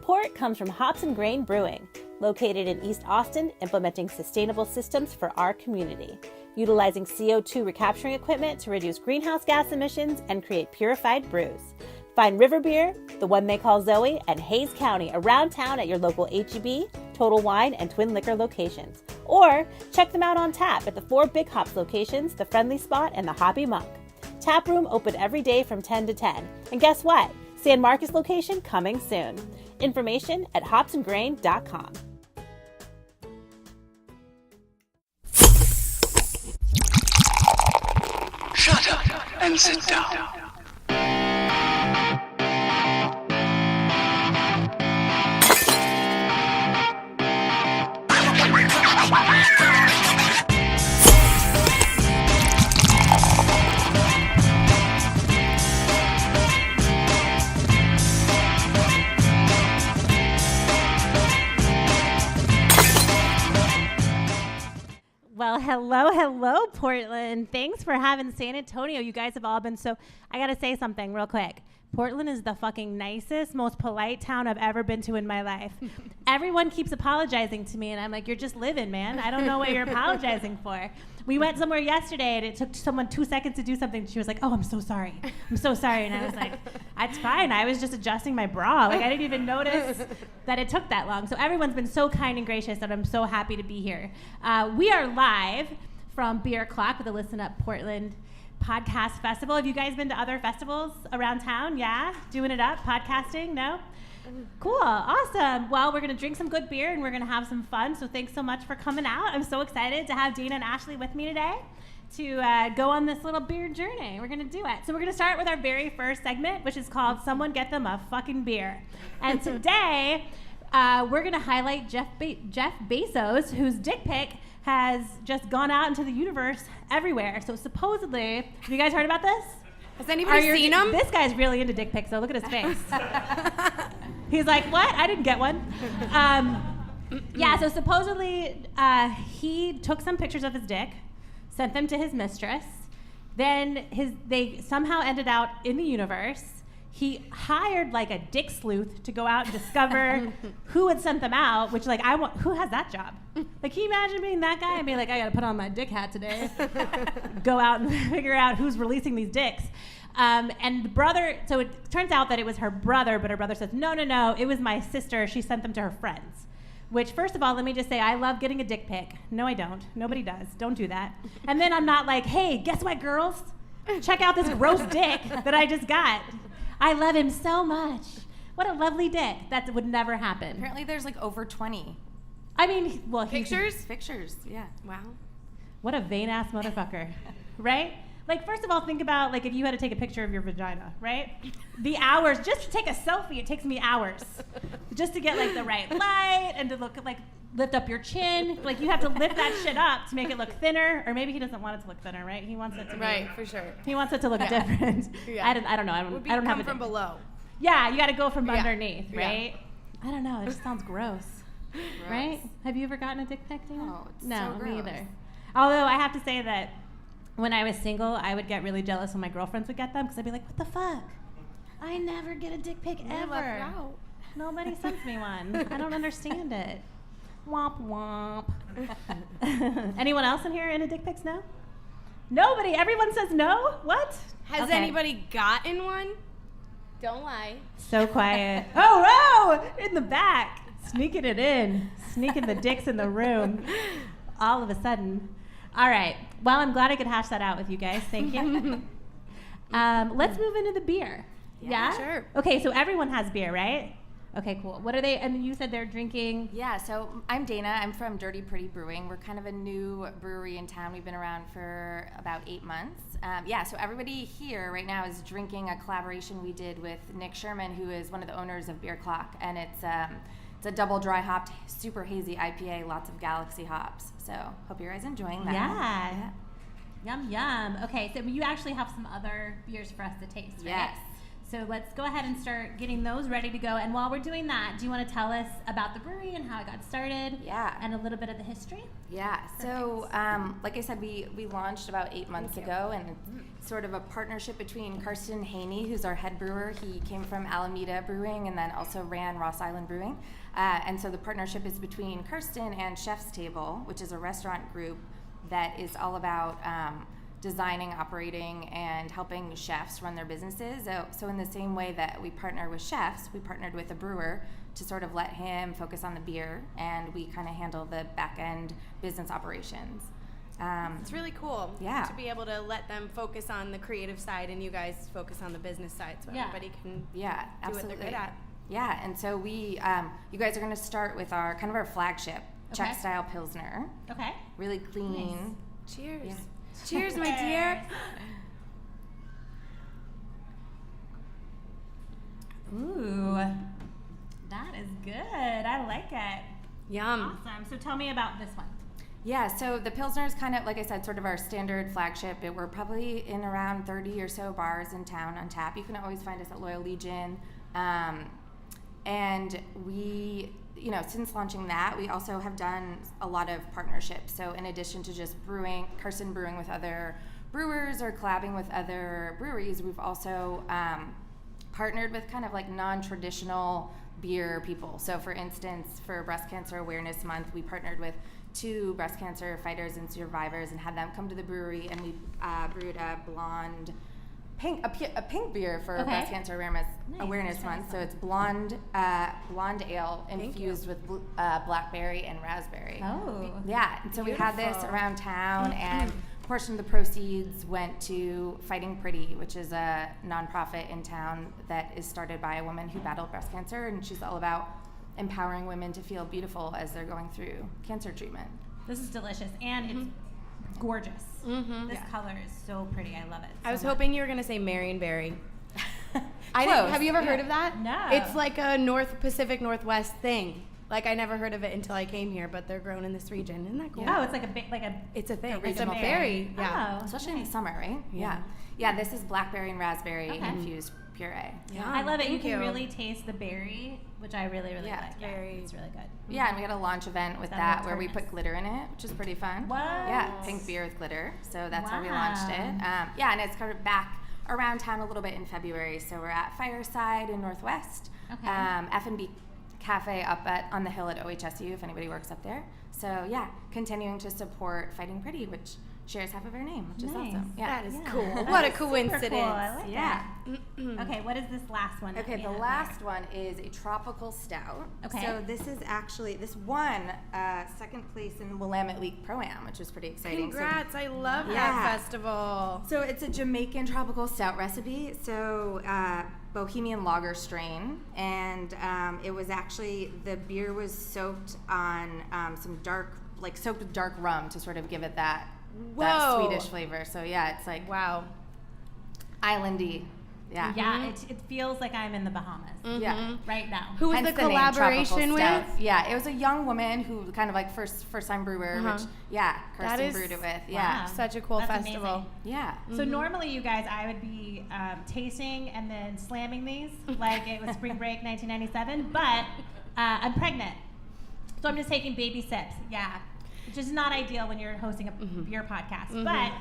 support comes from Hops and Grain Brewing, located in East Austin, implementing sustainable systems for our community, utilizing CO2 recapturing equipment to reduce greenhouse gas emissions and create purified brews. Find River Beer, the one they call Zoe, and Hayes County around town at your local H-E-B, Total Wine, and Twin Liquor locations. Or check them out on tap at the 4 Big Hops locations, the Friendly Spot and the Hobby Monk. Tap room open every day from 10 to 10. And guess what? San Marcos location coming soon. Information at hopsandgrain.com. Shut up and sit down. Well, hello, Portland. Thanks for having San Antonio. You guys have all been I got to say something real quick. Portland is the fucking nicest, most polite town I've ever been to in my life. Everyone keeps apologizing to me, and I'm like, you're just living, man. I don't know what you're apologizing for. We went somewhere yesterday, and it took someone 2 seconds to do something. She was like, oh, I'm so sorry. I'm so sorry. And I was like, it's fine. I was just adjusting my bra. Like, I didn't even notice that it took that long. So everyone's been so kind and gracious that I'm so happy to be here. We are live from Beer O'Clock with the Listen Up Portland Podcast Festival. Have you guys been to other festivals around town? Yeah? Doing it up? Podcasting? No? Cool. Awesome. Well, we're going to drink some good beer and we're going to have some fun. So thanks so much for coming out. I'm so excited to have Dana and Ashley with me today to go on this little beer journey. We're going to do it. So we're going to start with our very first segment, which is called Someone Get Them a Fucking Beer. And today, we're going to highlight Jeff Bezos, whose dick pic has just gone out into the universe everywhere. So supposedly, have you guys heard about this? Has anybody seen him? This guy's really into dick pics, so look at his face. He's like, what? I didn't get one. Yeah, so supposedly he took some pictures of his dick, sent them to his mistress. Then they somehow ended out in the universe. He hired like a dick sleuth to go out and discover who had sent them out, which who has that job? Like, can you imagine being that guy and being like, I gotta put on my dick hat today, go out and figure out who's releasing these dicks. And the brother, so it turns out that it was her brother, but her brother says, no, it was my sister. She sent them to her friends. Which, first of all, let me just say, I love getting a dick pic. No, I don't. Nobody does. Don't do that. And then I'm not like, hey, guess what, girls? Check out this gross dick that I just got. I love him so much. What a lovely dick. That would never happen. Apparently there's like over 20. I mean, well, Pictures, yeah. Wow. What a vain-ass motherfucker, right? Like, first of all, think about, like, if you had to take a picture of your vagina, right? The hours, just to take a selfie, it takes me hours. Just to get, like, the right light and to look, like, lift up your chin. Like, you have to lift that shit up to make it look thinner. Or maybe he doesn't want it to look thinner, right? He wants it to Right, for sure. He wants it to look different. Yeah. I don't know. I don't have come from below. Yeah, you got to go from underneath, right? Yeah. I don't know. It just sounds gross. Right? Have you ever gotten a dick pic, Dana? Oh, it's no, so gross. me either. Although I have to say that when I was single, I would get really jealous when my girlfriends would get them because I'd be like, what the fuck? I never get a dick pic ever. Nobody sends me one. I don't understand it. Womp womp. Anyone else in here into dick pics now? Nobody. Everyone says no? What? Has anybody gotten one? Don't lie. So quiet. Oh, in the back. Sneaking it in. Sneaking the dicks in the room. All of a sudden. All right. Well, I'm glad I could hash that out with you guys. Thank you. Let's move into the beer. Yeah? Sure. Okay, so everyone has beer, right? Okay, cool. What are they? And you said they're drinking. Yeah, so I'm Dana. I'm from Dirty Pretty Brewing. We're kind of a new brewery in town. We've been around for about 8 months. So everybody here right now is drinking a collaboration we did with Nick Sherman, who is one of the owners of Beer Clock. And it's a double dry hopped, super hazy IPA, lots of Galaxy hops. So hope you guys enjoying that. Yeah. Yum, yum. Okay, so you actually have some other beers for us to taste, right? Yes. So let's go ahead and start getting those ready to go. And while we're doing that, do you want to tell us about the brewery and how it got started? Yeah. And a little bit of the history? Yeah. So, like I said, we launched about 8 months ago, and it's sort of a partnership between Karsten Haney, who's our head brewer. He came from Alameda Brewing and then also ran Ross Island Brewing. And so the partnership is between Karsten and Chef's Table, which is a restaurant group that is all about designing, operating, and helping chefs run their businesses. So in the same way that we partner with chefs, we partnered with a brewer to sort of let him focus on the beer, and we kind of handle the back-end business operations. It's really cool Yeah. to be able to let them focus on the creative side and you guys focus on the business side, so Yeah. everybody can Yeah, do absolutely. what they're good at. Yeah, and so we, you guys are going to start with our kind of our flagship Okay. Czech style Pilsner. Okay. Really clean. Cheers. Yeah. Cheers, my dear. Ooh, that is good. I like it. Yum. Awesome. So tell me about this one. Yeah, so the Pilsner is kind of, like I said, sort of our standard flagship. We're probably in around 30 or so bars in town on tap. You can always find us at Loyal Legion. And we, since launching that, we also have done a lot of partnerships. So in addition to just Karsten brewing with other brewers or collabing with other breweries, we've also partnered with kind of like non-traditional beer people. So for instance, for Breast Cancer Awareness Month, we partnered with 2 breast cancer fighters and survivors and had them come to the brewery, and we brewed a pink beer for Breast Cancer Awareness Month. So it's blonde ale infused with blackberry and raspberry. Oh. Yeah, and so we had this Beautiful. around town, and a portion of the proceeds went to Fighting Pretty, which is a nonprofit in town that is started by a woman who battled breast cancer, and she's all about empowering women to feel beautiful as they're going through cancer treatment. This is delicious, and it's gorgeous. This color is so pretty. I love it. I was so much. hoping you were going to say Marionberry. Close. Have you ever heard of that? No. It's like a Pacific Northwest thing. Like, I never heard of it until I came here, but they're grown in this region. Isn't that cool? Oh, it's like a It's a thing. It's a regional berry. Yeah. Oh, Especially in the summer, right? Yeah. Yeah, this is blackberry and raspberry Okay. infused puree. Yeah. I love it. You Thank can you. really taste the berry, which I really Yeah. like. Very- It's really good. Yeah, and we had a launch event with That that looks where we nice. put glitter in it, which is pretty fun. What? Yeah, pink beer with glitter. So that's how we launched it. Wow. Yeah, and it's kind of back around town a little bit in February. So we're at Fireside in Northwest. Okay. F&B Cafe up on the hill at OHSU, if anybody works up there. So yeah, continuing to support Fighting Pretty, which shares half of her name, which is Nice. awesome. Yeah. That is Yeah. cool. That What a is super coincidence. cool. I like Yeah. that. Okay, what is this last one? that Okay, we the have last one is a tropical stout. Okay. So this is actually, this won second place in Willamette Week Pro-Am, which was pretty exciting. Congrats. I love Yeah. that festival. So it's a Jamaican tropical stout recipe. So Bohemian lager strain. And it was actually, the beer was soaked on soaked with dark rum to sort of give it that Whoa. Swedish flavor. So yeah, it's like Wow. islandy. Yeah. Yeah, it feels like I'm in the Bahamas Yeah. right now. Who was Hence the name, collaboration Tropical with? Stout. Yeah, it was a young woman who kind of like first time brewer, which That Kirsten is- brewed it with. Yeah. Wow. Such a cool That's festival. amazing. Yeah. So normally, you guys, I would be tasting and then slamming these like it was spring break 1997, but I'm pregnant. So I'm just taking baby sips. Yeah. Which is not ideal when you're hosting a beer podcast, but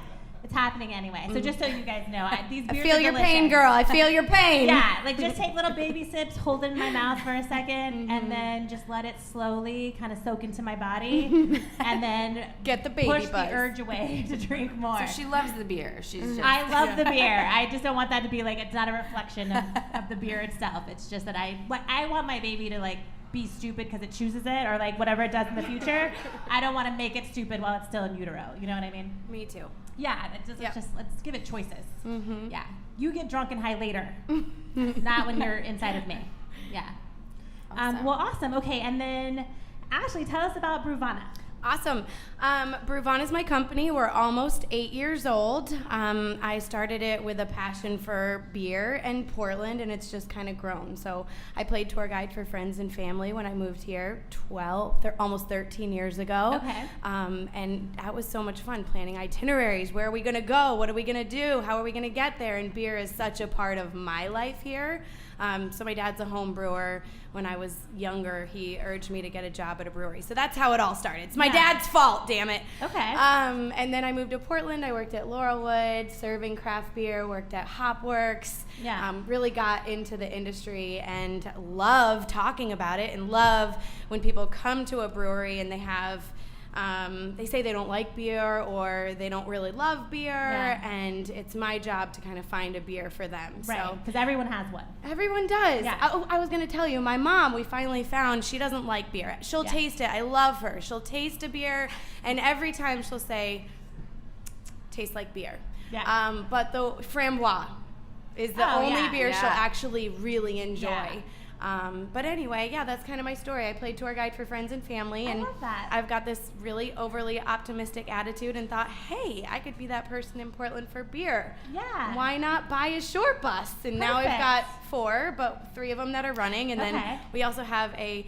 it's happening anyway. So just so you guys know, these I beers feel are your delicious. pain, girl. I feel your pain. Yeah, like just take little baby sips, hold it in my mouth for a second, and then just let it slowly kind of soak into my body, and then Get the baby push buzz. the urge away to drink more. So she loves the beer. She's just I love the beer. I just don't want that to be like, it's not a reflection of the beer itself. It's just that I want my baby to like be stupid because it chooses it, or like whatever it does in the future. I don't want to make it stupid while it's still in utero. You know what I mean? Me too. Yeah, it's just let's give it choices. Mm-hmm. Yeah, you get drunk and high later, not when you're inside of me. Yeah. Awesome. Well, awesome. Okay, and then Ashley, tell us about Brewvana. Awesome. Brewvana is my company. We're almost 8 years old. I started it with a passion for beer and Portland, and it's just kind of grown. So I played tour guide for friends and family when I moved here almost 13 years ago. Okay. And that was so much fun, planning itineraries. Where are we going to go? What are we going to do? How are we going to get there? And beer is such a part of my life here. So my dad's a home brewer. When I was younger, he urged me to get a job at a brewery. So that's how it all started. It's my dad's fault, damn it. Okay. And then I moved to Portland. I worked at Laurelwood, serving craft beer, worked at Hopworks. Yeah. Really got into the industry and love talking about it, and love when people come to a brewery and they have they say they don't like beer or they don't really love beer, and it's my job to kind of find a beer for them. Right, So because everyone has one. everyone does. Yeah. I was going to tell you, my mom, we finally found she doesn't like beer. She'll taste it. I love her. She'll taste a beer, and every time she'll say, tastes like beer. Yeah. But the framboise is the only beer she'll Yeah. actually really enjoy. Yeah. But anyway, that's kind of my story. I played tour guide for friends and family, and love that. I've got this really overly optimistic attitude and thought, hey, I could be that person in Portland for beer. Yeah. Why not buy a short bus? And now I've Perfect. got 4, but 3 of them that are running. And Okay. then we also have a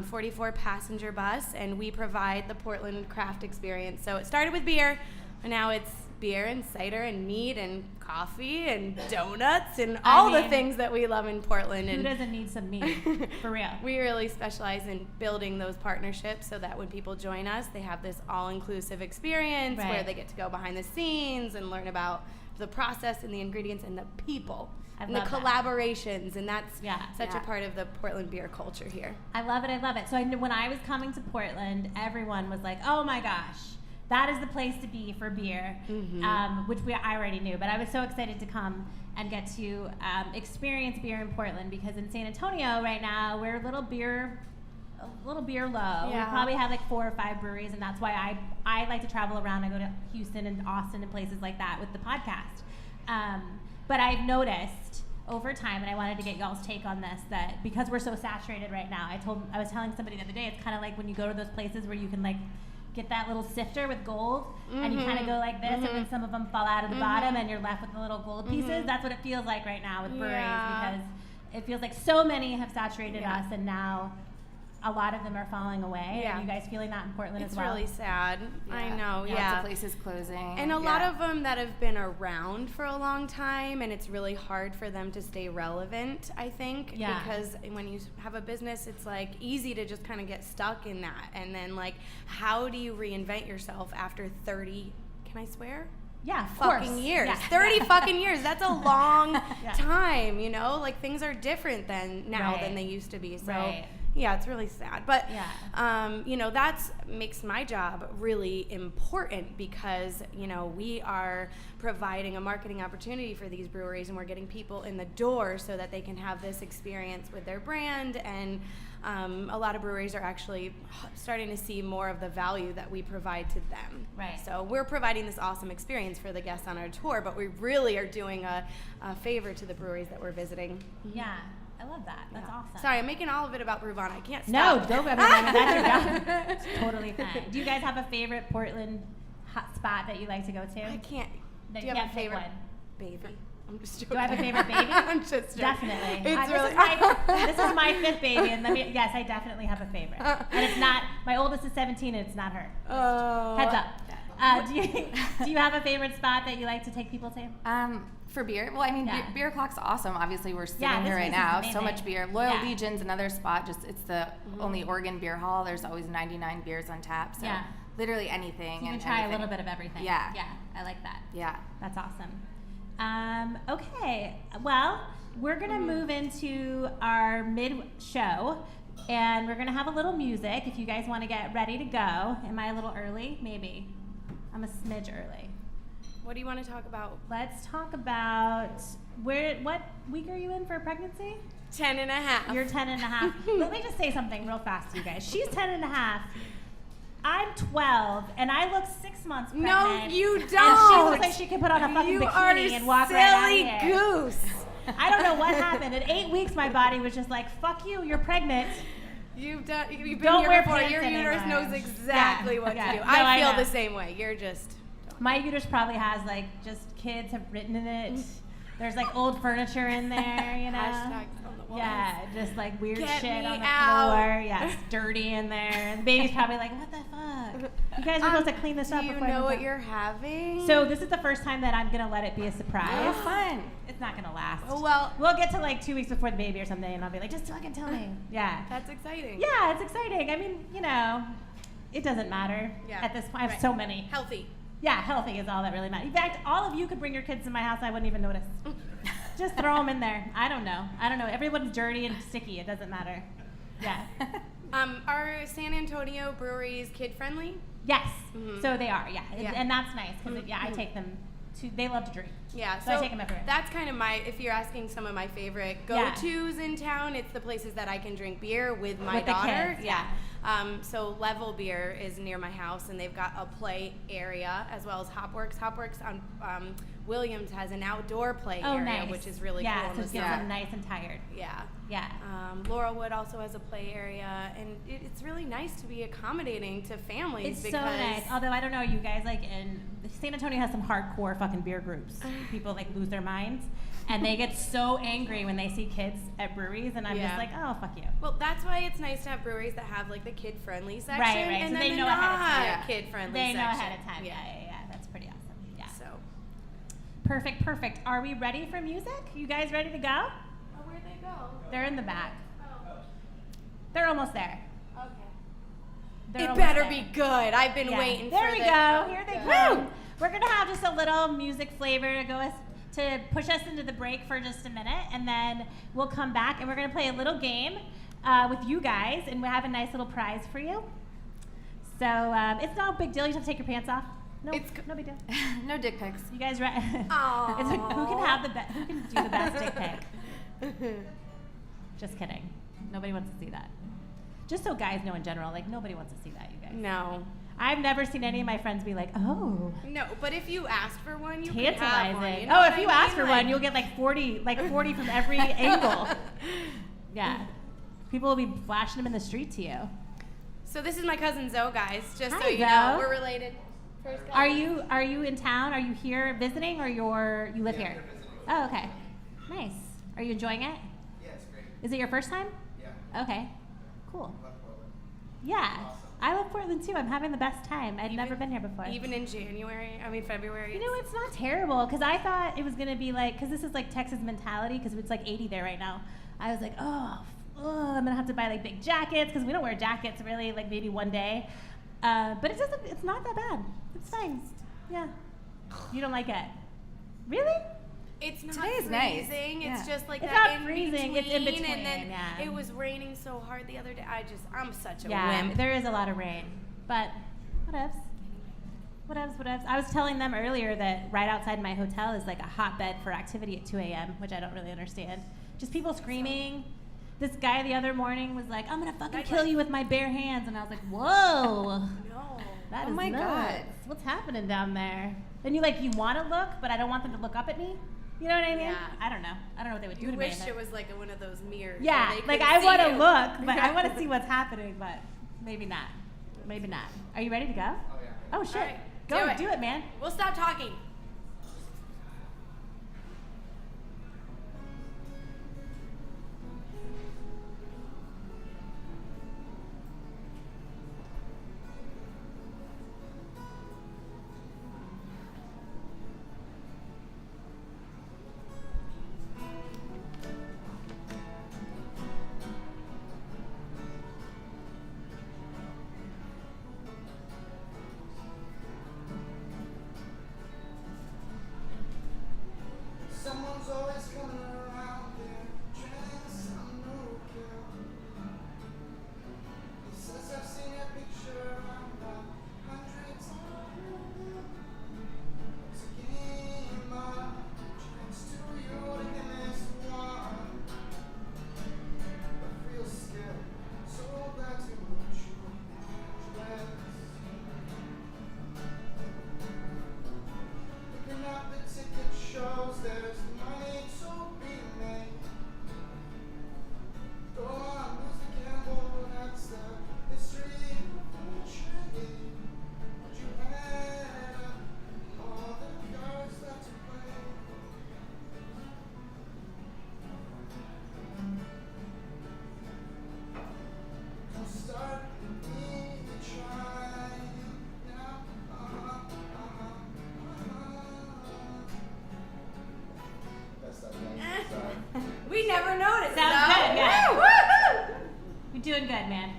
44 passenger bus, and we provide the Portland craft experience. So it started with beer, and now it's beer and cider and meat and coffee and donuts and all the things that we love in Portland. Who And doesn't need some meat? For real. we really specialize in building those partnerships so that when people join us, they have this all-inclusive experience where Right. they get to go behind the scenes and learn about the process and the ingredients and the people I and the love that. collaborations. And that's such a Yeah. part of the Portland beer culture here. I love it. I love it. So I knew when I was coming to Portland, everyone was like, "Oh my gosh, that is the place to be for beer," which I already knew. But I was so excited to come and get to experience beer in Portland, because in San Antonio right now we're a little beer low. Yeah. We probably have like 4 or 5 breweries, and that's why I like to travel around. I go to Houston and Austin and places like that with the podcast. But I've noticed over time, and I wanted to get y'all's take on this, that because we're so saturated right now, I was telling somebody the other day, it's kind of like when you go to those places where you can like get that little sifter with gold, and you kind of go like this, and then some of them fall out of the bottom, and you're left with the little gold pieces. That's what it feels like right now with breweries, because it feels like so many have saturated us, and now a lot of them are falling away. Yeah. Are you guys feeling that in Portland It's as well? really sad. I know, Lots of places closing. And a lot of them that have been around for a long time, and it's really hard for them to stay relevant, I think. Yeah. Because when you have a business, it's like easy to just kind of get stuck in that. And then like, how do you reinvent yourself after 30, can I swear? Yeah, of Fucking course. years. Yeah. 30 fucking years. That's a long Yeah. time, you know? Like things are different than Right. than they used to be. So Right. yeah, it's really sad. But Yeah. you know, that's makes my job really important, because, you know, we are providing a marketing opportunity for these breweries, and we're getting people in the door so that they can have this experience with their brand. And a lot of breweries are actually starting to see more of the value that we provide to them. Right. So we're providing this awesome experience for the guests on our tour, but we really are doing a favor to the breweries that we're visiting. Yeah, I love that. That's awesome. Sorry, I'm making all of it about Brewvana. I can't No, stop. don't go. That's your job. It's totally fine. Do you guys have a favorite Portland hot spot that you like to go to? I can't. No, Do you you have can't a pick favorite one. baby? I'm just joking. Do I have a favorite baby? I'm just joking. Definitely. It's really. This is my 5th baby, and yes, I definitely have a favorite. And it's not, my oldest is 17, and it's not her. Oh. Heads up. Do you have a favorite spot that you like to take people to? For beer, well, I mean, Yeah. beer Clock's awesome. Obviously, we're sitting Yeah, this here right place is now. amazing. So much beer. Loyal Yeah. Legion's another spot. Just it's the only Oregon beer hall. There's always 99 beers on tap. So Yeah. literally anything. You can and try anything. a little bit of everything. Yeah. Yeah, I like that. Yeah. That's awesome. Okay, well, we're going to move into our mid-show, and we're going to have a little music if you guys want to get ready to go. Am I a little early? Maybe. I'm a smidge early. What do you want to talk about? Let's talk about what week are you in for pregnancy? 10 and a half. You're 10 and a half. Let me just say something real fast to you guys. She's 10 and a half. I'm 12, and I look 6 months pregnant. No, you don't. And she looks like she could put on a fucking you bikini are and walk right out of silly here. goose. I don't know what happened. At 8 weeks, my body was just like, fuck you, you're pregnant. You've been Don't here wear before. pants Your uterus anymore. knows exactly what Yeah. to do. No, I I feel know. the same way. You're just. My uterus probably has like just kids have written in it. There's like old furniture in there, you know. Hashtags on the walls. Yeah, just like weird Get shit me on the out. floor. Yeah, it's dirty in there. And the baby's probably like, what the fuck? You guys are supposed to clean this up Do you before I know move what on. you're having? So this is the first time that I'm gonna let it be a surprise. Oh, fun. It's not gonna last. Oh, well. We'll get to like 2 weeks before the baby or something, and I'll be like, just fucking tell me. Yeah. That's exciting. Yeah, it's exciting. I mean, you know, it doesn't matter Yeah. at this point. I have Right. so many. Healthy. Yeah, healthy is all that really matters. In fact, all of you could bring your kids to my house. I wouldn't even notice. Just throw them in there. I don't know. Everyone's dirty and sticky. It doesn't matter. Yeah. Are San Antonio breweries kid friendly? Yes. Mhm. So they are. Yeah. Yeah. And that's nice because I take them to. They love to drink. Yeah, So I take 'em everywhere. That's kind of if you're asking some of my favorite Yeah. go-tos in town, it's the places that I can drink beer with my With the daughter. kids, yeah. So Level Beer is near my house, and they've got a play area as well as Hopworks. Hopworks on Williams has an outdoor play Oh, area, nice. which is really yeah, cool. so in it the gets summer. them nice and tired. Yeah. Yeah. Laurelwood also has a play area, and it's really nice to be accommodating to families. It's because so nice. Although I don't know, you guys like in San Antonio has some hardcore fucking beer groups. People like lose their minds, and they get so angry when they see kids at breweries, and I'm Yeah. just like, oh fuck you. Well, that's why it's nice to have breweries that have like the kid-friendly section, Right. and So then they the know ahead of time. Yeah. kid-friendly They section. know ahead of time. Yeah. That's pretty awesome. Yeah. So, Perfect. Are we ready for music? You guys ready to go? oh, where'd they go? They're in the back. Oh, They're almost there. okay. They're It almost better there. be good. I've been Yeah. waiting There for we this. go. Oh, Here they good. come. We're gonna have just a little music flavor to push us into the break for just a minute, and then we'll come back and we're gonna play a little game with you guys, and we have a nice little prize for you. So it's no big deal. You just have to take your pants off. No, no big deal. No dick pics. You guys ready? Aw. It's like, who can do the best dick pic? Just kidding. Nobody wants to see that. Just so guys know in general, like nobody wants to see that, you guys. No. I've never seen any of my friends be like, oh, No, but if you ask for one, you can have one. tantalizing. You know Oh, what if I you ask mean? for one, you'll get like 40 from every angle. Yeah. People will be flashing them in the street to you. So this is my cousin Zoe, guys. Just so Hi, you Zoe. know, we're related. First cousin. Are you in town? Are you here visiting, or you live here? Oh, okay. Nice. Are you enjoying it? Yeah, it's great. Is it your first time? Yeah. Okay. Cool. Love Portland. Yeah. Awesome. I love Portland too. I'm having the best time. I'd never been here before. Even in February. You know, it's not terrible because I thought it was going to be like, because this is like Texas mentality because it's like 80 there right now. I was like, I'm going to have to buy like big jackets because we don't wear jackets really, like maybe one day. But it's not that bad. It's fine. Yeah. You don't like it? Really? It's not Today is nice. freezing. Yeah. It's just like It's that not freezing. It's in between, And then yeah. it was raining so hard the other day. I'm such a Yeah, wimp. there is a lot of rain. But whatevs. I was telling them earlier that right outside my hotel is like a hotbed for activity at 2 a.m., which I don't really understand. Just people screaming. This guy the other morning was like, I'm going to fucking kill you with my bare hands. And I was like, whoa. No. That Oh is my nuts. God. What's happening down there? And you want to look, but I don't want them to look up at me. You know what I mean? Yeah. I don't know what they would do You to wish me. it was like one of those mirrors. Yeah, where they like could I see want to you. look, but I want to see what's happening, but maybe not. Maybe not. Are you ready to go? Oh, yeah. Oh shit. All right, Go, do it. man. We'll stop talking. man.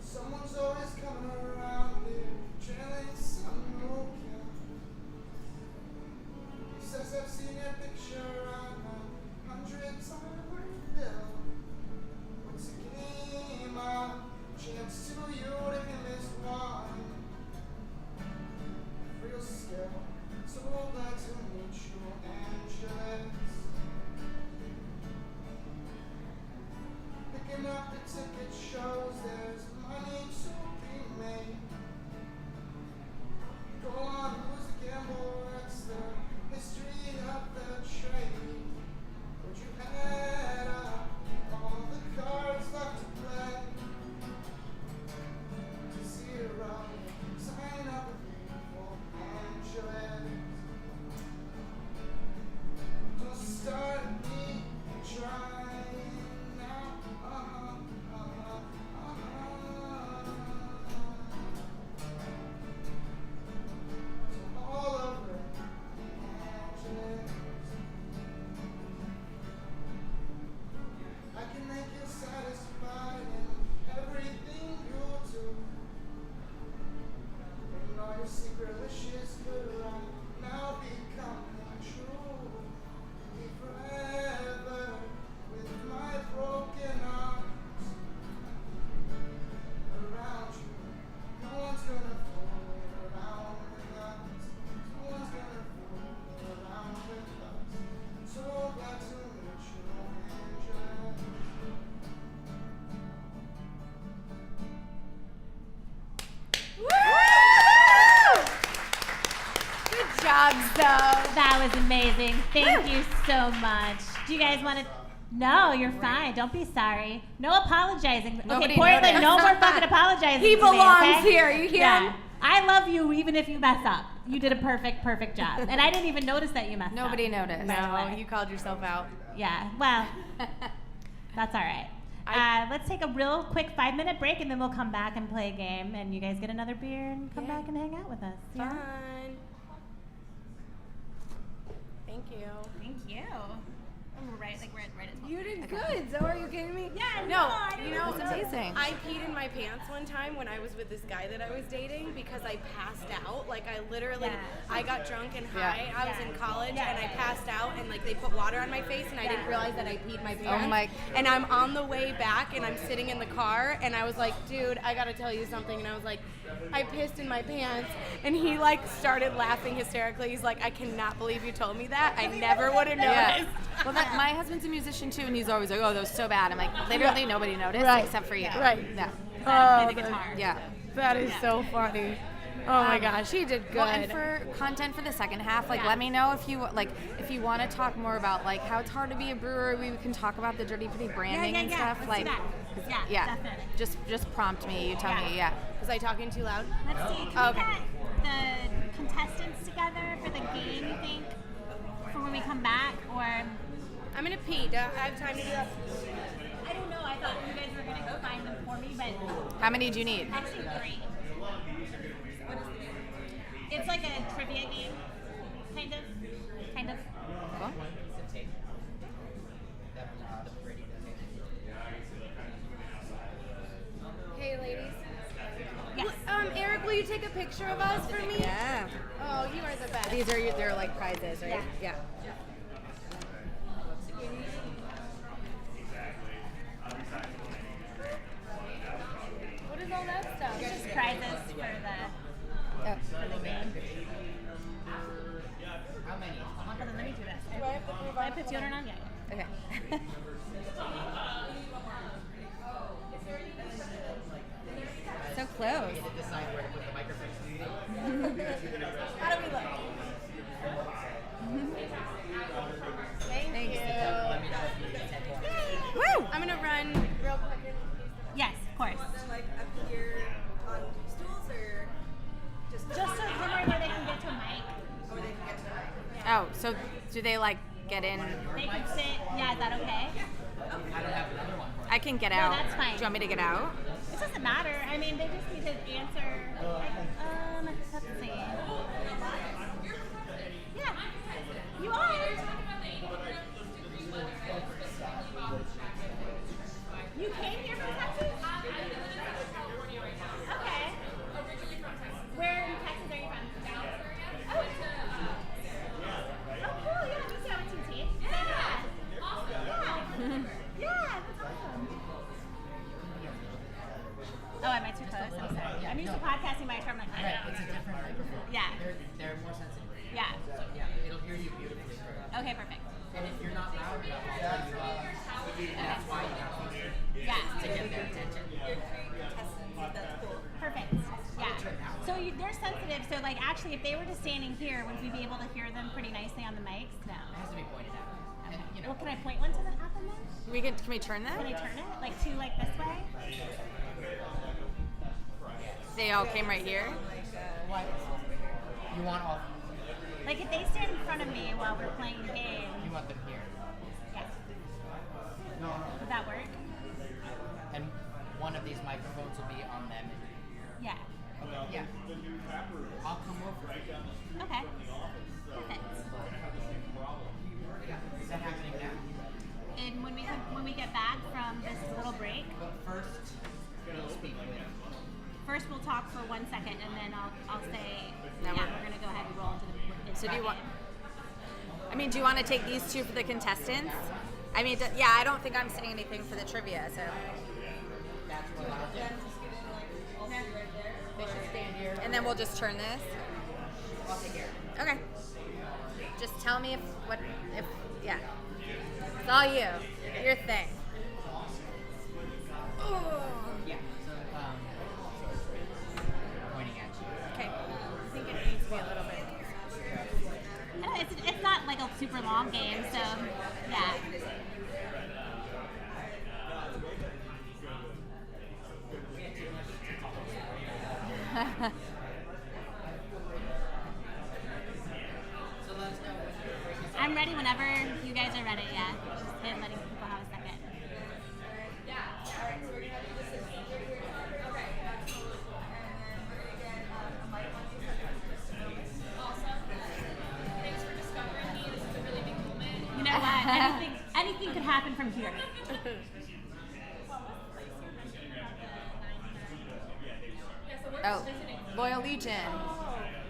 Someone's always coming around here, trailing some no kill. He says I've seen your picture on 100-dollar bill. What's a game of chance to you to him is one. Real skill, so glad to meet you, Angeles. Picking up the ticket shows there's money to be made. Go on, who's the gamble? That's the history of the trade. Would you add up all the cards left to play? To zero, sign up with beautiful Angeles. Don't start me trying now. All over Angeles. I can make you satisfied in everything you do. And all your secret wishes could right now become true. Be forever with my broken arms around you. No one's gonna fool around with us. No one's gonna fool around with us. So glad to meet you, Angela. Good job, Zoe. That was amazing. Thank you so much. Do you guys want to? No, you're fine. Don't be sorry. No apologizing. Nobody okay, Portland, noticed. no more fucking apologizing. He to me, belongs okay? here. You hear Yeah. him? I love you even if you mess up. You did a perfect job. And I didn't even notice that you messed up. Nobody noticed. By the No, way. you called yourself out. Yeah, well, that's all right. Let's take a real quick 5-minute break and then we'll come back and play a game and you guys get another beer and come back and hang out with us. Yeah? Fun. Thank you. Thank you. We're right at You did good. Zoe, are you kidding me? Yeah, No, I you know. know, That's amazing. I peed in my pants one time when I was with this guy that I was dating because I passed out. Like I literally, I got drunk and high. I was in college and I passed out and like they put water on my face and I didn't realize that I peed my pants. Oh my- And I'm on the way back and I'm sitting in the car and I was like, dude, I gotta tell you something. And I was like, I pissed in my pants. And he like started laughing hysterically. He's like, I cannot believe you told me that. I never would have noticed. Well, my husband's a musician too, and he's always like, "Oh, that was so bad." I'm like, literally nobody noticed except for you. Right. Yeah. Oh, Yeah. that is so funny. Oh my gosh, he did good. Well, and for content for the second half, like, let me know if you want to talk more about like how it's hard to be a brewer. We can talk about the Dirty Pretty branding and stuff. Let's like, do that. Yeah, definitely. Just prompt me. You tell me. Yeah. Was I talking too loud? Let's see. Can we get the contestants together for the game, you think, for when we come back? Or I'm gonna pee. Do I have time to do that? I don't know. I thought you guys were going to go find them for me, but How many do you need? actually 3. It's like a trivia game, kind of. Cool. Hey, ladies. Yes. Eric, will you take a picture of us for me? Yeah. Oh, you are the best. These are they're like prizes, right? Yeah. What is all that stuff? Just prizes for the game. How many? Hold on, let me do this. Do I have the Do I put deodorant on? Yeah. Okay. So close. Decide where to put the microphone. How do we look? Thank you. Let me know if you get 10 more. Woo! I'm gonna run real quick. Yes, of course. Like up here on stools or just Just so somewhere where they can get to a mic. or they can get to the mic. Oh, so do they like get in? They can sit. Yeah, is that okay? I don't have another one for you. I can get No, out. that's fine. Do you want me to get out? It doesn't matter. I mean, they just need to answer. Let's see. I'm used to podcasting mics where I'm like, Right, it's a different microphone. Yeah. They're more sensitive. Yeah. So, yeah, it'll hear you beautifully. Okay, perfect. And if you're not loud enough, I'll turn you up. And that's why you have to Yeah. get their attention. Perfect. Yeah. So they're sensitive. So like, actually, if they were just standing here, would we be able to hear them pretty nicely on the mics? No. It has to be pointed out. And, you know, Well, can I point one to them at them then? Can we turn Can that? I turn it like this way? They all came right here. what? You want all. Like if they stand in front of me while we're playing the game, You want them here. yeah. Would that work? And one of these microphones will be on them. Yeah. Okay. Yeah. I'll come over. Okay. Perfect. Is that happening now? And when we get back from this little break, But first, we'll speak with. first we'll talk for 1 second, and then I'll say, Now yeah, we're- we're gonna go ahead and roll into the. So do you want? game. I mean, do you want to take these two for the contestants? I mean, yeah, I don't think I'm saying anything for the trivia, so. That's what I'll do. They should stand here. And then we'll just turn this. I'll take care. Okay. Just tell me if yeah. It's all you. Your thing. Oh. Yeah. So, pointing at you. Okay. I think it needs to be a little bit. I don't know, it's not like a super long game, so yeah. I'm ready whenever you guys are ready, yeah. Just letting people have a second. You know what? Anything could happen from here. Oh, Loyal Legion.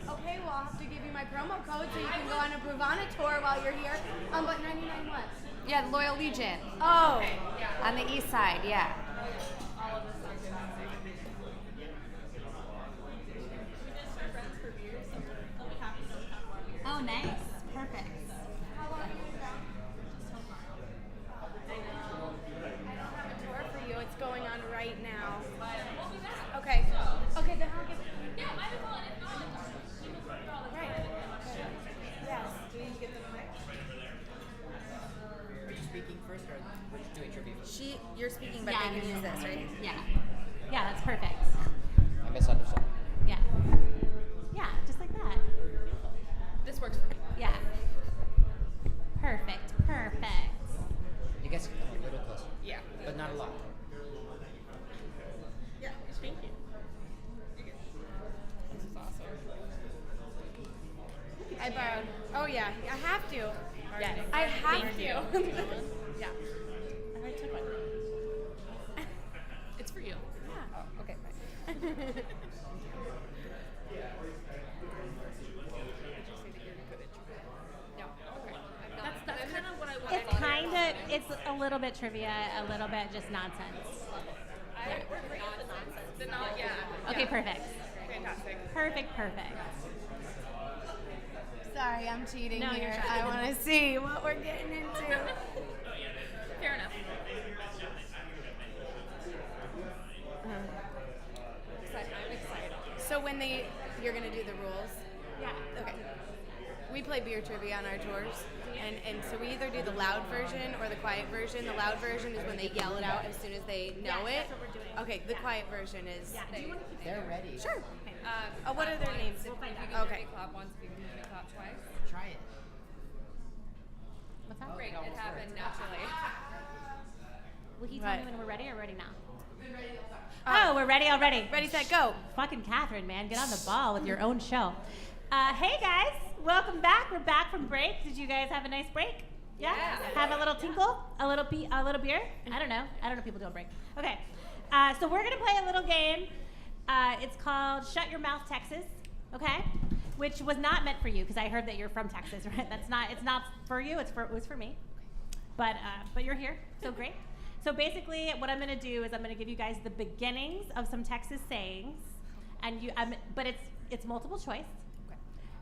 Okay, well, I'll have to give you my promo code so you can go on a Brewvana tour while you're here. But 99 what? Yeah, Loyal Legion. Oh. On the east side, yeah. Oh, nice. Perfect. Tour for you. It's going on right now. Okay. Okay, then I'll give it. Right. Yes. Do you need to get the mic? Are you speaking first, or we're just doing trivia? You're speaking, but Yeah, they can use this, right? Yeah. Yeah, that's perfect. I misunderstood. Yeah. Yeah, just like that. This works for me. Yeah. Perfect. Perfect. You guys can come a little closer. Yeah. But not a lot. Yeah, thank you. This is awesome. I borrowed. Oh, yeah. I have to. Yes. I have to. Yeah. I already took one. It's for you. Yeah. Oh, okay, fine. That's kind of what I want. It's a little bit trivia, a little bit just nonsense. Okay, perfect. Fantastic. Perfect, perfect. Sorry, I'm cheating No, you're here. fine. I want to see what we're getting into. Fair enough. I'm excited. So you're going to do the rules? Yeah. Okay. We play beer trivia on our tours, and so we either do the loud version or the quiet version. The loud version is when they yell it out as soon as they know it. That's what we're doing. Okay, the quiet version is. Yeah. Do you want to keep They're ready. Sure. What are their names? We'll find out. Okay. Clap once, if you can hear me clap twice. Try it. What's that? Great, it it almost happened worked. naturally. Will he tell Right. me when we're ready or ready now? Oh, we're ready already. Ready, set, go. Fucking Catherine, man. Get on the ball with your own show. Hey, guys. Welcome back. We're back from break. Did you guys have a nice break? Yeah? Have a little tinkle? A little beer? I don't know. People do a break. Okay. So we're going to play a little game. It's called Shut Your Mouth, Texas. Okay? Which was not meant for you because I heard that you're from Texas, right? It's not for you. It was for me. But you're here. So great. So basically what I'm going to do is I'm going to give you guys the beginnings of some Texas sayings. and but it's multiple choice.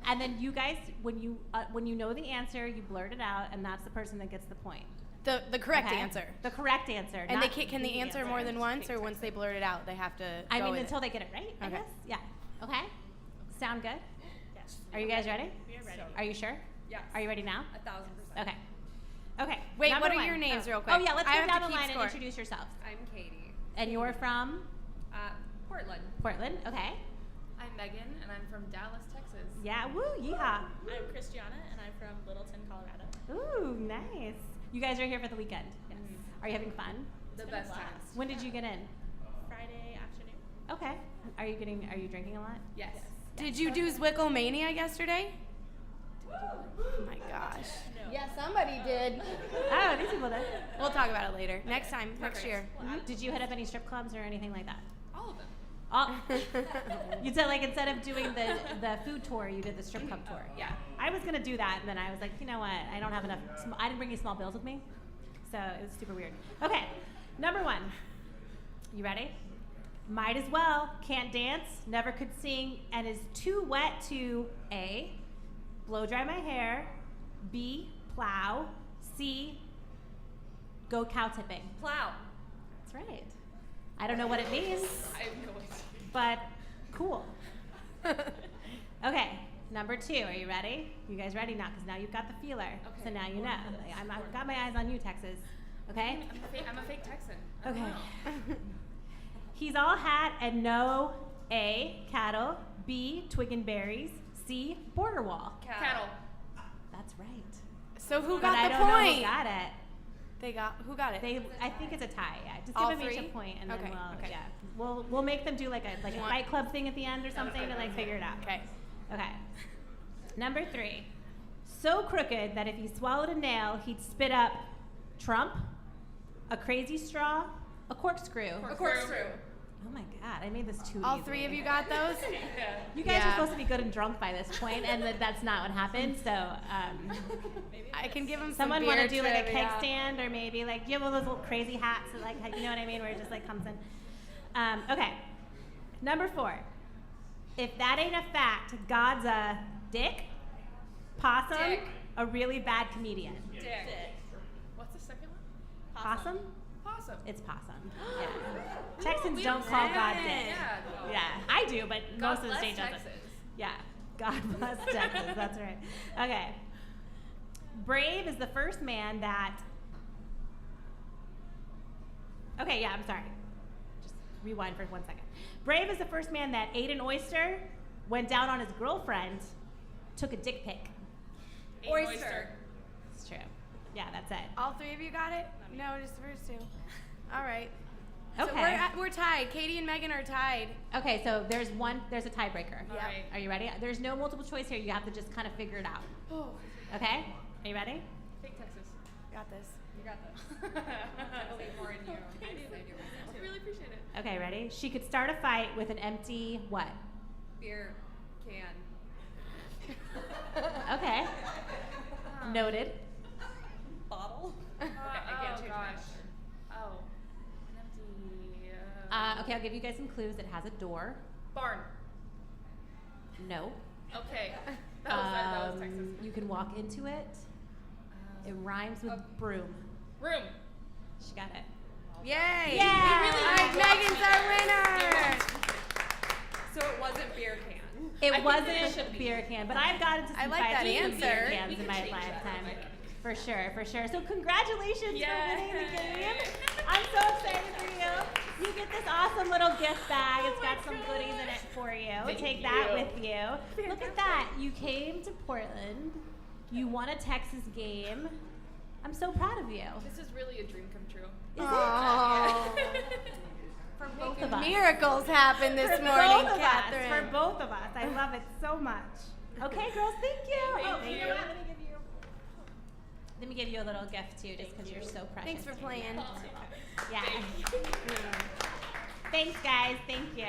And then you guys, when you know the answer, you blurt it out, and that's the person that gets the point. The correct Okay? answer. The correct answer. And not can they the answer more than once, or once they blurt it out, they have to I go mean, with until it? they get it right, I Okay. guess. Yeah. Okay. Sound good? Yes. Are you guys ready? We are ready. Are you sure? Yes. Are you ready now? 1,000%. Okay. Okay. Wait, number what are one. your names real Oh quick? yeah, let's I go have down to the keep line score. and introduce yourselves. I'm Katie. And you're from Portland. Portland. Okay. I'm Megan, and I'm from Dallas, Texas. Yeah. Woo. Yeehaw. I'm Christiana, and I'm from Littleton, Colorado. Ooh, nice. You guys are here for the weekend. Yes. Are you having fun? The been best a blast. times. When did you get in? Friday afternoon. Okay. Are you drinking a lot? Yes. Did you do Zwickle-mania yesterday? Oh my gosh. No. Yeah, somebody did. Oh, these people did. We'll talk about it later. Next time, next Perfect. year. Mhm. Did you hit up any strip clubs or anything like that? All of them. Oh, you said like instead of doing the food tour, you did the strip club tour. Yeah, I was gonna do that, and then I was like, you know what? I don't have enough. I didn't bring any small bills with me, so it was super weird. Okay, number one. You ready? Might as well. Can't dance, never could sing, and is too wet to A, blow dry my hair, B, plow, C, go cow tipping. Plow. That's right. I don't know what it means, I have no idea. but cool. Okay, number two. Are you ready? You guys ready now? Because now you've got the feeler. Okay. So now you know. I've got my eyes on you, Texas. Okay? I'm a fake Texan. I don't Okay. know. He's all hat and no A, cattle, B, twig and berries, C, border wall. Cattle. That's right. So who But got I the don't know point? who got it. Who got it? I think it's a tie. Yeah, just All give them each three? a point, and Okay, then okay. we'll make them do like a One. Fight Club thing at the end or something to like figure it out. Okay. Okay. Number three. So crooked that if he swallowed a nail, he'd spit up Trump, a crazy straw, a corkscrew. A corkscrew. Oh my God, I made this too All easy. three of you got those? You guys are Yeah. supposed to be good and drunk by this point, and that's not what happened. So, I can give them someone some want to beer do like a trivia. keg stand, or maybe like you have one of those little crazy hats, that, like you know what I mean, where it just like comes in. Okay, number four. If that ain't a fact, God's a dick, possum, Dick. a really bad comedian. Dick. What's the second one? Possum? Possum. It's possum. Yeah. Texans we don't don't call say God it. dick. Yeah. Yeah, I do, but God most of the bless state doesn't. Texas. Yeah. God bless Texas. That's right. Okay. Brave is the first man that. Okay, yeah, I'm sorry. Just rewind for 1 second. Brave is the first man that ate an oyster, went down on his girlfriend, took a dick pic. Oyster. It's true. Yeah, that's it. All three of you got it? No, just the first two. All right. Okay. So we're tied. Katie and Megan are tied. Okay, so there's a tiebreaker. All right. Are you ready? There's no multiple choice here. You have to just kind of figure it out. Oh, Okay? Are you ready? Fake Texas. got this. You got this. I believe more in you. I do believe you. I really appreciate it. Okay, ready? She could start a fight with an empty what? Beer can. Okay. Noted. Bottle. I I can't change my gosh. answer. Oh. An empty. Okay, I'll give you guys some clues. It has a door. Barn. No. Okay. That was Texas. You can walk into it. It rhymes with broom. Room. She got it. Yay! Yeah! All right, Megan's our winner. So it wasn't beer can. It I think wasn't it should be. beer can, but I've gotten to some I like fights that with some beer answer. cans We in can my change that, lifetime. Megan. For sure, for sure. So congratulations for winning the Yay. game. I'm so excited for you. You get this awesome little gift bag. It's got some goodies in it for you. Thank Take that you. with you. Look at that. You came to Portland. You won a Texas game. I'm so proud of you. This is really a dream come true. Is Aw. For both of us. Miracles happened this For morning, both of Catherine. us. For both of us. I love it so much. Okay, girls, thank you. Thank You know you. what? Let me give you a little gift too, just because you're so precious. Thanks for to me. playing. Yeah. Thanks, guys. Thank you.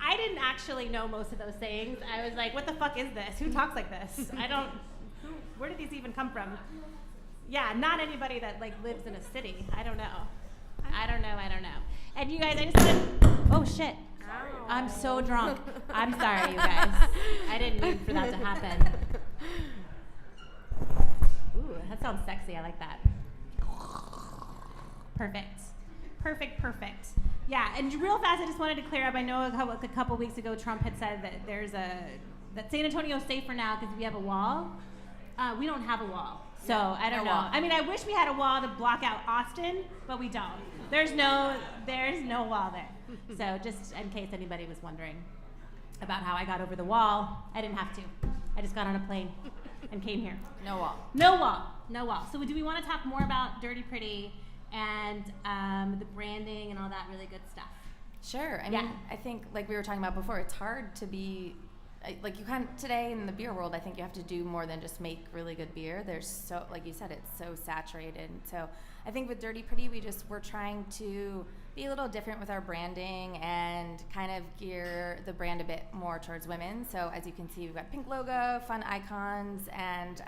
I didn't actually know most of those sayings. I was like, what the fuck is this? Who talks like this? I don't. Where did these even come from? Yeah, not anybody that like lives in a city. I don't know. I don't know. And you guys, I just want to. Oh shit. I'm so drunk. I'm sorry, you guys. I didn't mean for that to happen. Ooh, that sounds sexy. I like that. Perfect. Perfect. Yeah, and real fast, I just wanted to clear up. I know a couple weeks ago, Trump had said that that San Antonio's safer now because we have a wall. We don't have a wall, so I don't know. Wall. I mean, I wish we had a wall to block out Austin, but we don't. There's no wall there. So just in case anybody was wondering about how I got over the wall, I didn't have to. I just got on a plane and came here. No wall. No wall. So do we want to talk more about Dirty Pretty and the branding and all that really good stuff? Sure. I mean, I think like we were talking about before, it's hard to be like you can't today in the beer world. I think you have to do more than just make really good beer. There's so, like you said, it's so saturated. So I think with Dirty Pretty, we're trying to be a little different with our branding and kind of gear the brand a bit more towards women. So as you can see, we've got pink logo, fun icons, and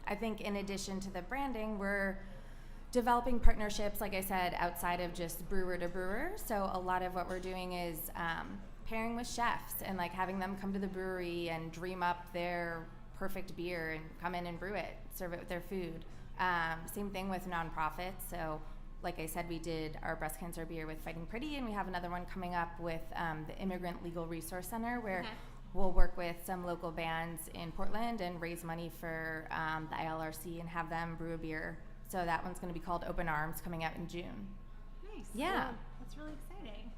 I think in addition to the branding, we're developing partnerships, like I said, outside of just brewer to brewer. So a lot of what we're doing is pairing with chefs and like having them come to the brewery and dream up their perfect beer and come in and brew it, serve it with their food. Same thing with nonprofits. So like I said, we did our breast cancer beer with Fighting Pretty, and we have another one coming up with the Immigrant Legal Resource Center, where we'll work with some local bands in Portland and raise money for the ILRC and have them brew a beer. So that one's going to be called Open Arms, coming out in June. Nice. Yeah. Cool. That's really exciting.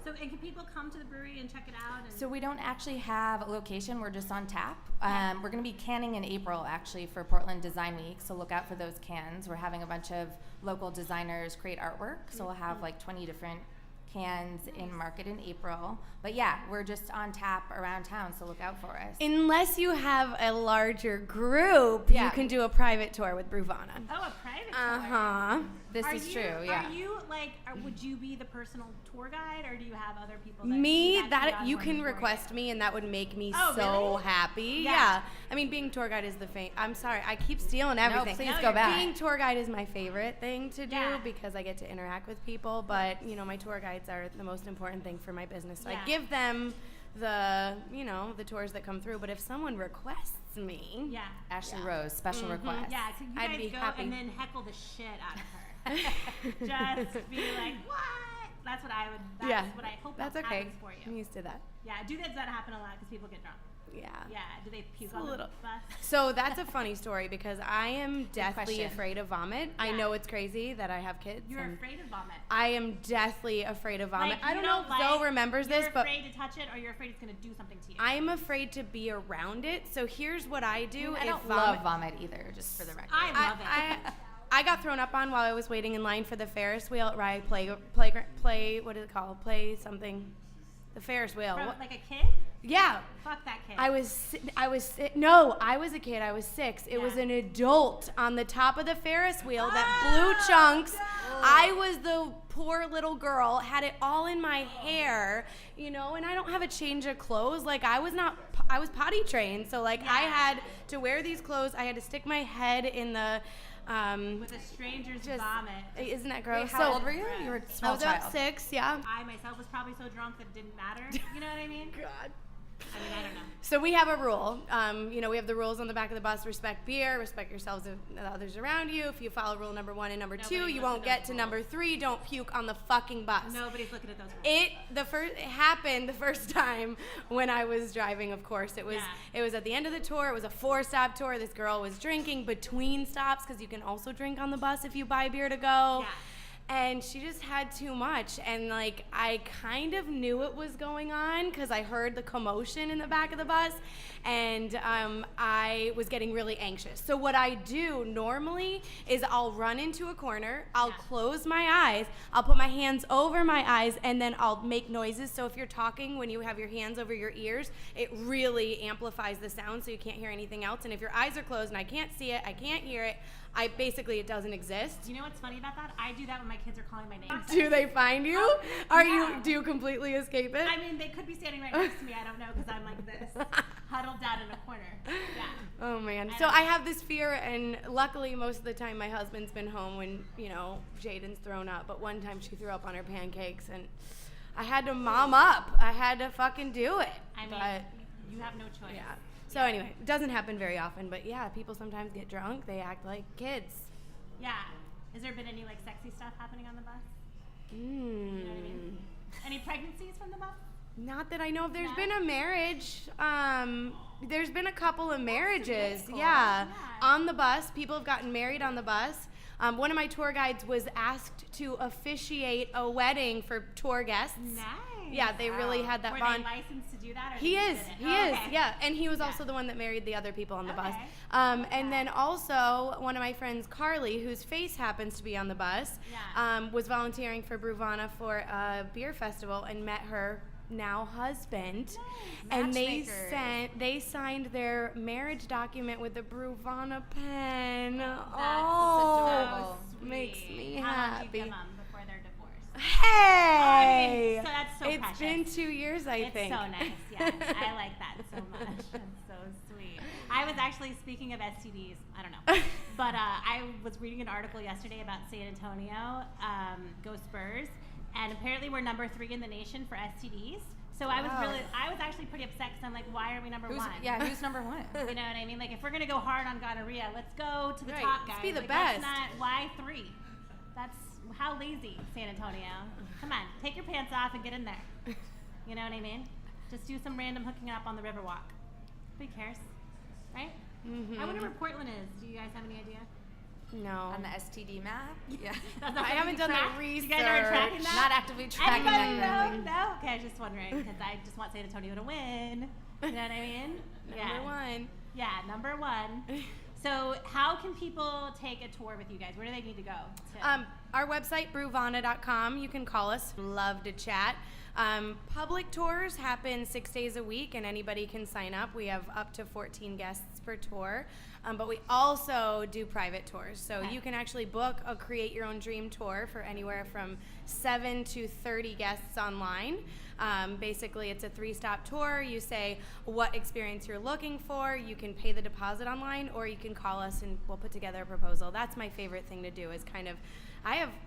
So, and can people come to the brewery and check it out? So we don't actually have a location. We're just on tap. We're going to be canning in April, actually, for Portland Design Week. So look out for those cans. We're having a bunch of local designers create artwork. So we'll have like 20 different cans in market in April. But yeah, we're just on tap around town, so look out for us. Unless you have a larger group, you can do a private tour with Brewvana. Oh, a private tour. This is true, yeah. Are you like, would you be the personal tour guide, or do you have other people? That you can request me, and that would make me so happy. Yeah. I mean, being tour guide is I'm sorry, I keep stealing everything. No, please go back. Being tour guide is my favorite thing to do because I get to interact with people, but my tour guides are the most important thing for my business. So I give them the tours that come through, but if someone requests me, Ashley Rose, special request. Yeah, so you I'd guys be go happy. and then heckle the shit out of her. Just be like, what? That's what I would. That's what I hope that's happens okay. for you. I'm used to that. Yeah, does that happen a lot because people get drunk? Yeah. Yeah. Do they puke It's a on the little- bus? So that's a funny story because I am deathly question. afraid of vomit. I know it's crazy that I have kids. You're and afraid of vomit. I am deathly afraid of vomit. Like, I you don't know if Zoe remembers this, but you're afraid to touch it, or you're afraid it's going to do something to you. I'm afraid to be around it. So here's what I do. I if don't love vomit either, just for the record. I love it. I got thrown up on while I was waiting in line for the Ferris wheel at Rye play what is it called? Play something. The Ferris wheel. From, What- like a kid? Yeah. Fuck that kid. I was a kid. I was 6. It was an adult on the top of the Ferris wheel that blew chunks. I was the poor little girl, had it all in my hair, and I don't have a change of clothes. Like I was potty trained. So like I had to wear these clothes. I had to stick my head in the with a stranger's vomit. Isn't that gross? Wait, how old were you? You were a I small was child. about 6, yeah. I myself was probably so drunk that it didn't matter. You know what I mean? God. I mean, I don't know. So we have a rule. We have the rules on the back of the bus: respect beer, respect yourselves and the others around you. If you follow rule number 1 and number 2, Nobody you looks won't at get those to rules. number 3. Don't puke on the fucking bus. Nobody's looking at those rules. It happened the first time when I was driving. Of course, it was at the end of the tour. It was a 4-stop tour. This girl was drinking between stops because you can also drink on the bus if you buy beer to go. Yeah. And she just had too much, and like I kind of knew it was going on because I heard the commotion in the back of the bus, and I was getting really anxious. So what I do normally is I'll run into a corner, I'll close my eyes, I'll put my hands over my eyes, and then I'll make noises. So if you're talking when you have your hands over your ears, it really amplifies the sound so you can't hear anything else. And if your eyes are closed and I can't see it, I can't hear it, it doesn't exist. You know what's funny about that? I do that when my kids are calling my name. Do they find you? Do you completely escape it? I mean, they could be standing right next to me. I don't know because I'm like this, huddled down in a corner. Yeah. Oh man. So I have this fear, and luckily most of the time my husband's been home when Jaden's thrown up. But one time she threw up on her pancakes, and I had to mom up. I had to fucking do it. I mean, but, you have no choice. yeah. So anyway, it doesn't happen very often, but yeah, people sometimes get drunk. They act like kids. Yeah. Has there been any like sexy stuff happening on the bus? Mm. You know what I mean? Any pregnancies from the bus? Not that I know of. There's No? been a marriage. There's been a couple of marriages. cool. Yeah. Yeah. On the bus. People have gotten married on the bus. One of my tour guides was asked to officiate a wedding for tour guests. Nice. Yeah, they really had that Were bond. they licensed to do that? Or He they is. just did it? He Oh, is. okay. Yeah, and he was Yeah. also the one that married the other people on the bus. Okay. And then also one of my friends, Carly, whose face happens to be on the bus, Yeah. was volunteering for Brewvana for a beer festival and met her now husband, and Matchmakers. they signed their marriage document with a Brewvana pen. adorable. So makes sweet. me How long did happy. you give them before their divorce? Hey, so that's so it's precious. been 2 years, I It's think. so nice. Yeah, I like that so much. That's so sweet. I was actually, speaking of STDs, I don't know, but I was reading an article yesterday about San Antonio, go Spurs, and apparently we're number 3 in the nation for STDs. So I was actually pretty upset because I'm like, why are we number 1? Who's number 1? You know what I mean? Like, if we're gonna go hard on gonorrhea, let's go to the Right. top, Let's guys. be the Like, best. Let's not, why 3? That's how lazy, San Antonio. Come on, take your pants off and get in there. You know what I mean? Just do some random hooking up on the Riverwalk. Who cares, right? Mhm. I wonder where Portland is. Do you guys have any idea? No. On the STD map? Yeah. That's not I haven't something done you the track? You guys aren't research. tracking that? Not actively tracking Anybody that know? currently. No? Okay, I was just wondering because I just want San Antonio to win. You know what I mean? Number 1. Yeah, number 1. So how can people take a tour with you guys? Where do they need to go? Our website, brewvana.com. You can call us. Love to chat. Public tours happen 6 days a week, and anybody can sign up. We have up to 14 guests per tour. But we also do private tours. So Okay. you can actually book a Create Your Own Dream tour for anywhere from 7 to 30 guests online. Basically, it's a 3-stop tour. You say what experience you're looking for. You can pay the deposit online, or you can call us and we'll put together a proposal. That's my favorite thing to do is kind of,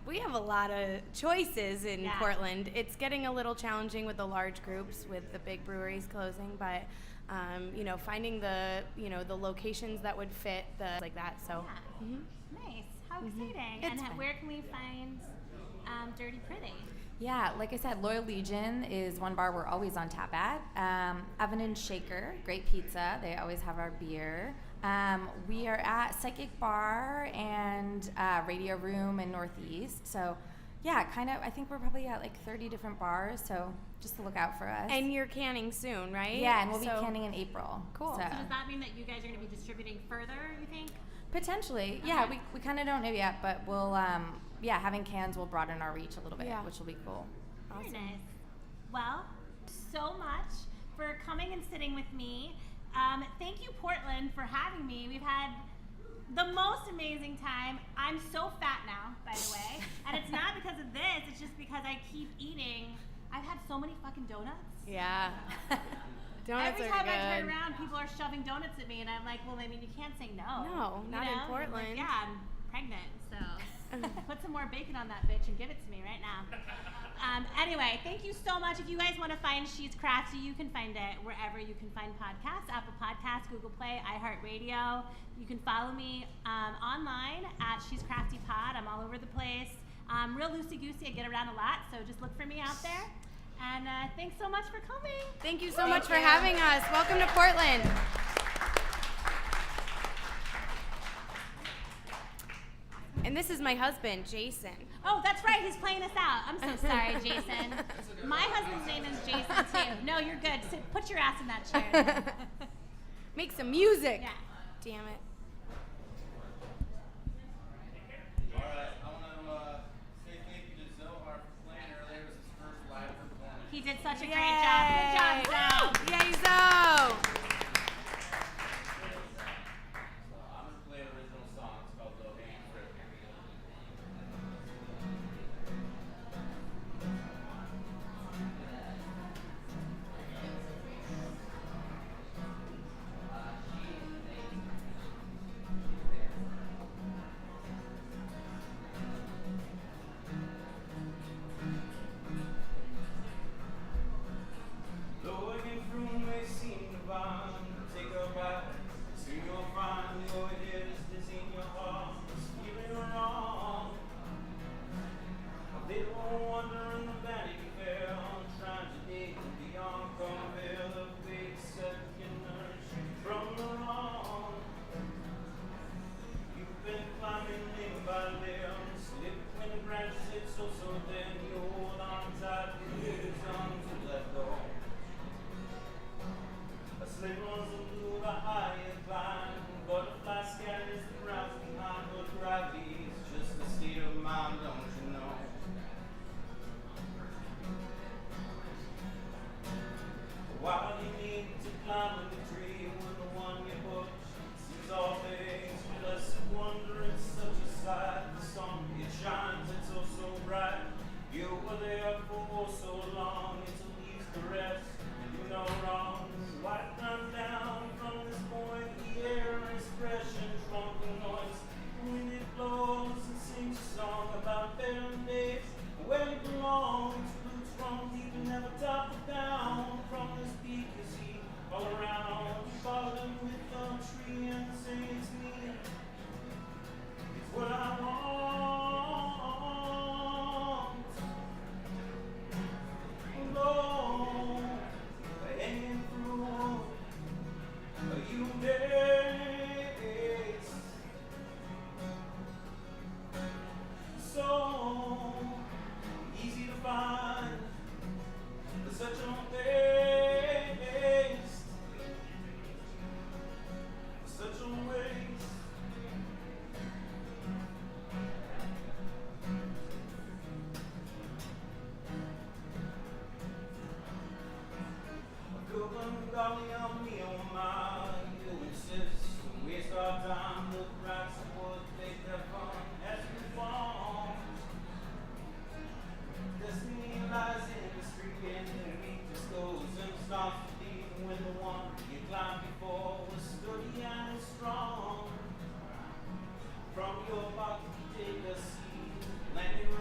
we have a lot of choices in Yeah. Portland. It's getting a little challenging with the large groups with the big breweries closing, but finding the locations that would fit like that. So Yeah. mhm. Nice. How exciting. It's And fun. where can we find Dirty Pretty? Yeah, like I said, Loyal Legion is one bar we're always on tap at. Oven and Shaker, great pizza. They always have our beer. We are at Psychic Bar and Radio Room in Northeast. So, yeah, I think we're probably at like 30 different bars. So just to look out for us. And you're canning soon, right? yeah, and we'll be So- canning in April. Cool. So, So does that mean that you guys are going to be distributing further, you think? potentially, yeah, Okay. we kind of don't know yet, but we'll, having cans will broaden our reach a little bit, Yeah. which will be cool. Very nice. Well, so much for coming and sitting with me. Thank you, Portland, for having me. We've had the most amazing time. I'm so fat now, by the way. And it's not because of this, it's just because I keep eating. I've had so many fucking donuts. Yeah. Donuts Every are time good. I turn around, people are shoving donuts at me, and I'm like, well, I mean, you can't say no. No, you not in know? I'm like, Portland. yeah, I'm pregnant, so put some more bacon on that bitch and give it to me right now. Anyway, thank you so much. If you guys want to find She's Crafty, you can find it wherever you can find podcasts, Apple Podcasts, Google Play, iHeartRadio. You can follow me online at She's Crafty Pod. I'm all over the place. Real loosey-goosey. I get around a lot, so just look for me out there. And thanks so much for coming. Thank you so much for having us. Welcome to Portland. And this is my husband, Jason. Oh, that's right. He's playing us out. I'm so sorry, Jason. My husband's name is Jason, too. No, you're good. Sit, put your ass in that chair. Make some music. Yeah. Damn it. All right, I want to say thank you to Zohar for playing earlier. It was his first live performance. He did such a great job. Good job, Zoe. Yay, Zoe. So I'm going to play an original song. It's called Low Hanging Fruit.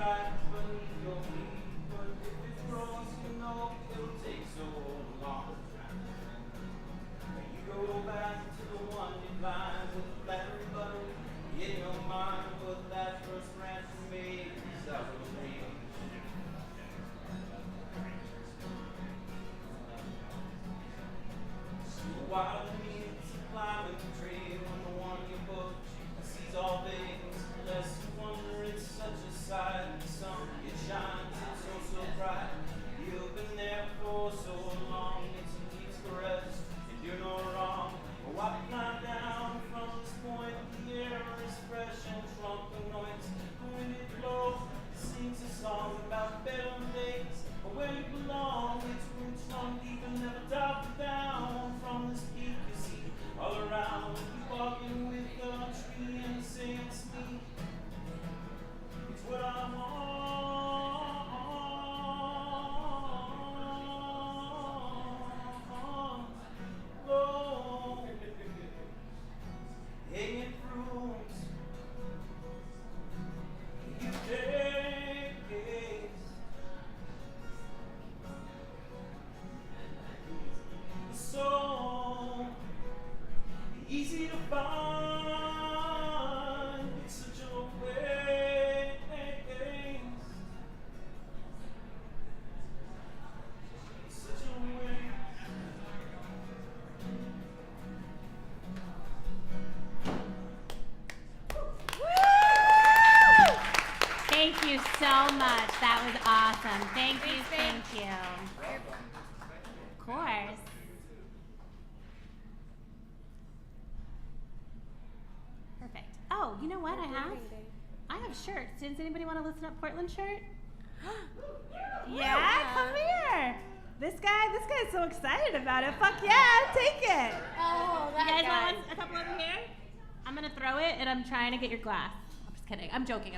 right beneath your feet, but if it grows, you know it'll take so long. You go back to the one you climbed with the flattering butter in your mind, but that first branch you made is out of reach. Wild needs a climbing tree when the one you booked sees all things. Lest you wonder it's such a sight. The sun it shines, it's so bright. You've been there for so long, it's a deep caress, and you're no wrong. But why climb down from this point? The air is fresh and drunk with noise. When it blows, it sings a song about better days. But where you belong, its roots run deep and never drop down. From this peak you see all around. You walking with a tree and say it's me. It's what I want. Oh, hanging fruits. You taste. So easy to find. It's such a waste. It's such a waste. Thank you so much. That was awesome. Thank you. Of course. Perfect. Oh, you know what I have? I have shirts. Does anybody want to listen up Portland shirt? Yeah, come here. This guy's so excited about it. Fuck yeah, take it. Oh, You guys want a couple over here? I'm gonna throw it, and I'm trying to get your glass. I'm just kidding. I'm joking.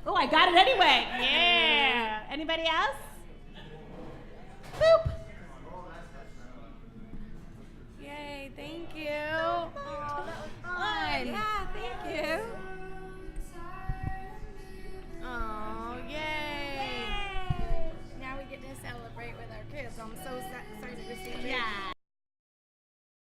Oh, I got it anyway. Yeah. Anybody else? Boop. Yay, thank you.